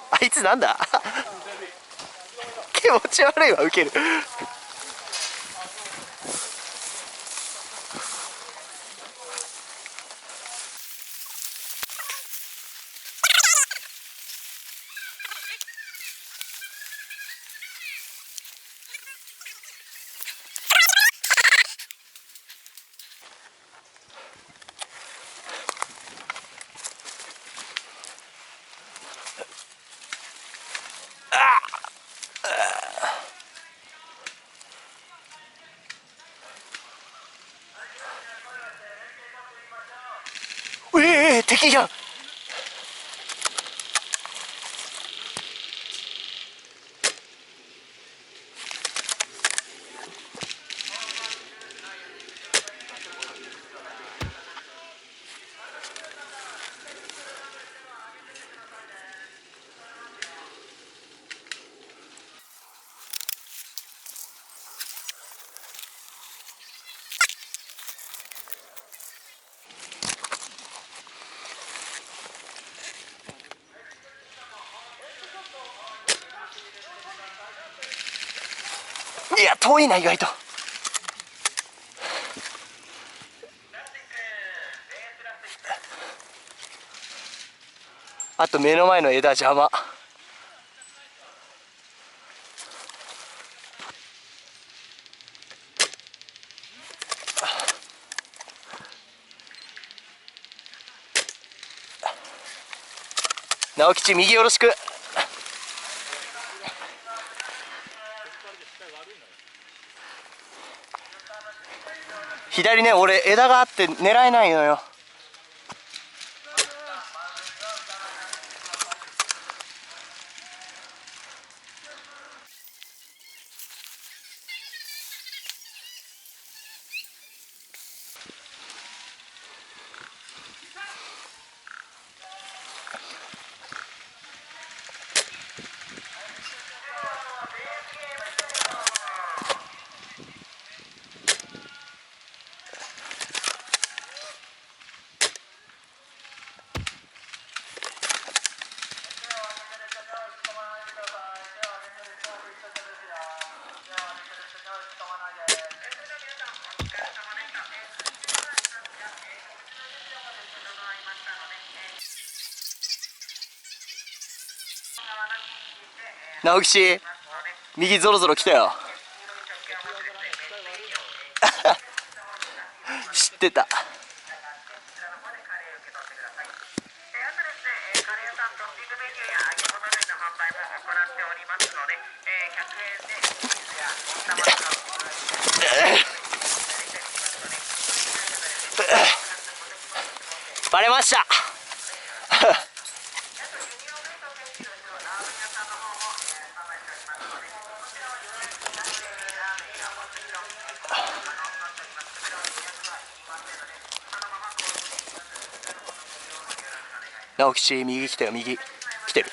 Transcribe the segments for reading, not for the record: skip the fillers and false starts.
あいつなんだ気持ち悪いわ、ウケる。敵じゃん。いや、遠いな、意外と。あと目の前の枝邪魔。直吉、右よろしく。左ね、俺枝があって狙えないのよ。直吉、右ゾロゾロ来たよ。知ってた。バレました。直吉、右来たよ、右来てる。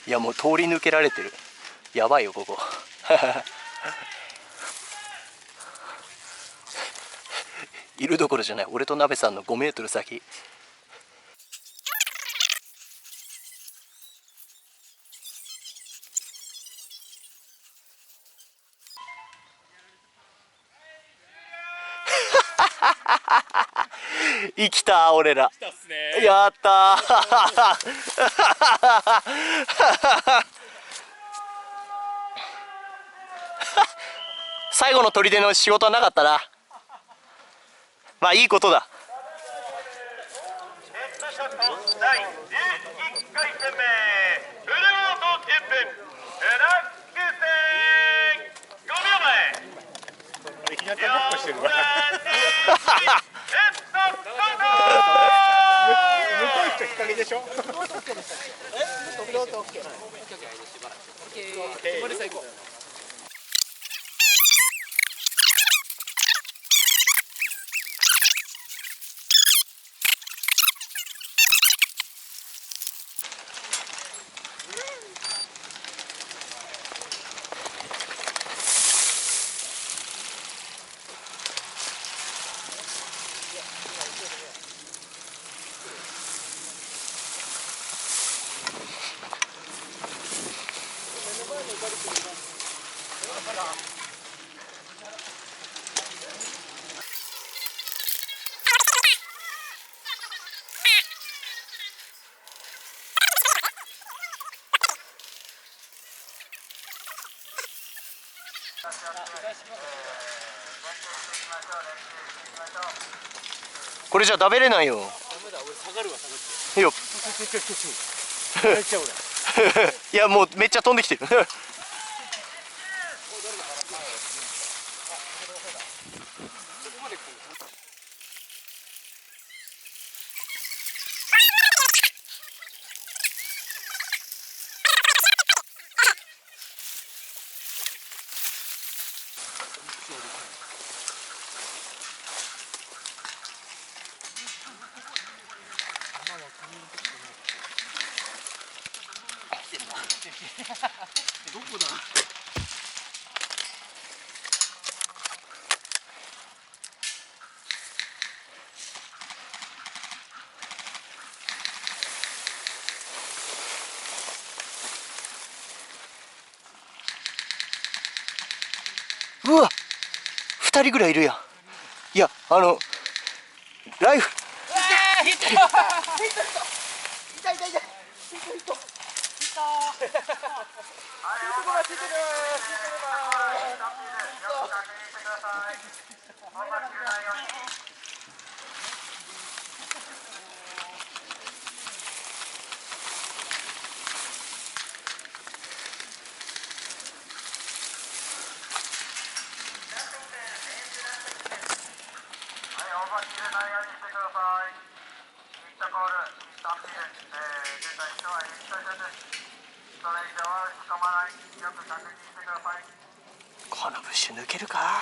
いや、もう通り抜けられてる。やばいよここ。いるどころじゃない。俺と鍋さんの5メートル先。生きた俺ら。やったー最後の砦の仕事はなかったな。まあいいことだ。第11回戦目フルオート10分落選5秒前。いきなりタップしてるわ。向こう行くと日陰でしょ。これじゃ食べれないよ。いいよ。いやもうめっちゃ飛んできてる。どこだ。うわ、2人ぐらいいるやん。いやライフ。このブッシュ抜けるか。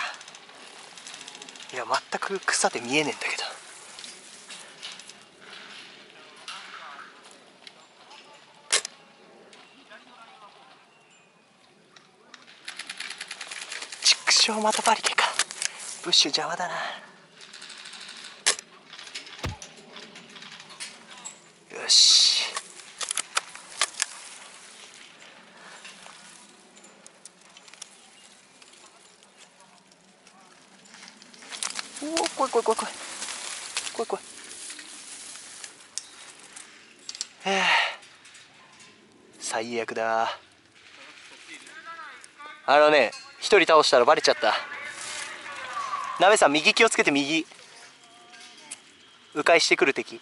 いや全く草で見えねえんだけど。畜生、またバリケーか。ブッシュ邪魔だな。よし。おお、来い来い来い来い来い来い。最悪だ。一人倒したらバレちゃった。鍋さん右気をつけて。右迂回してくる敵。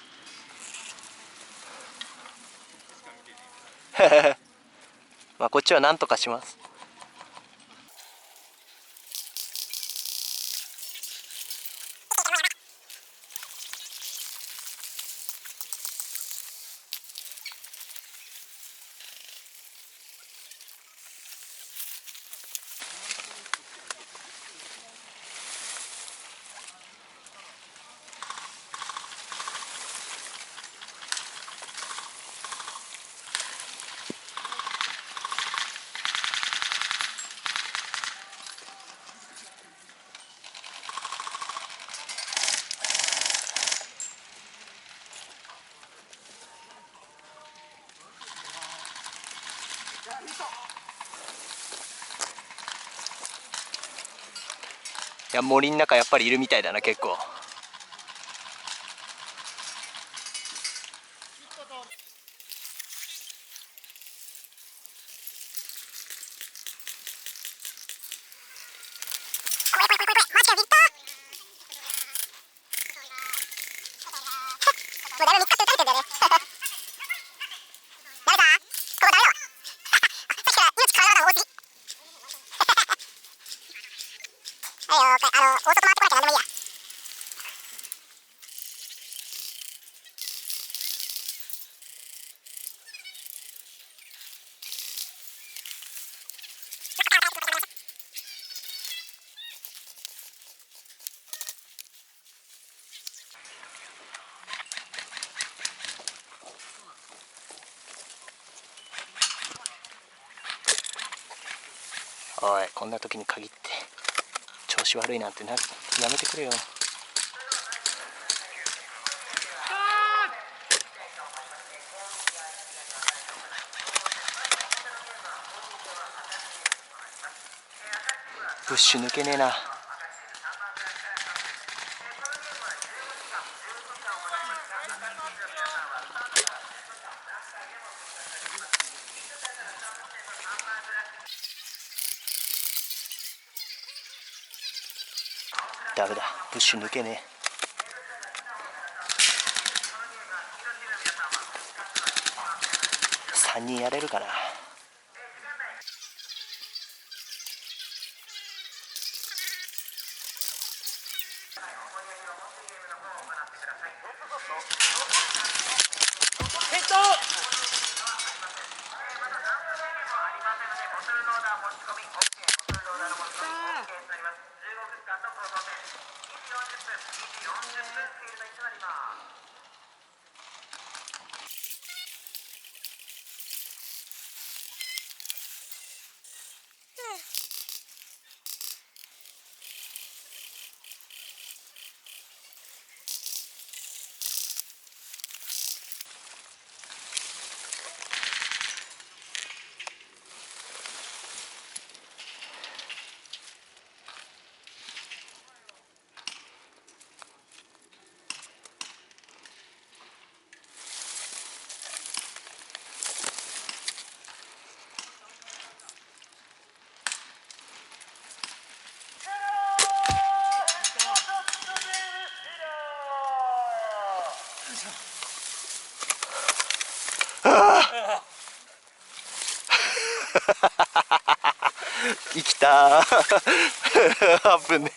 まあこっちは何とかします。いや、森の中やっぱりいるみたいだな、結構。おい、こんな時に限って調子悪いなんてやめてくれよ。ブッシュ抜けねえな。ダメだ、ブッシュ抜けねえ。3人やれるかな。生きたー。8分で。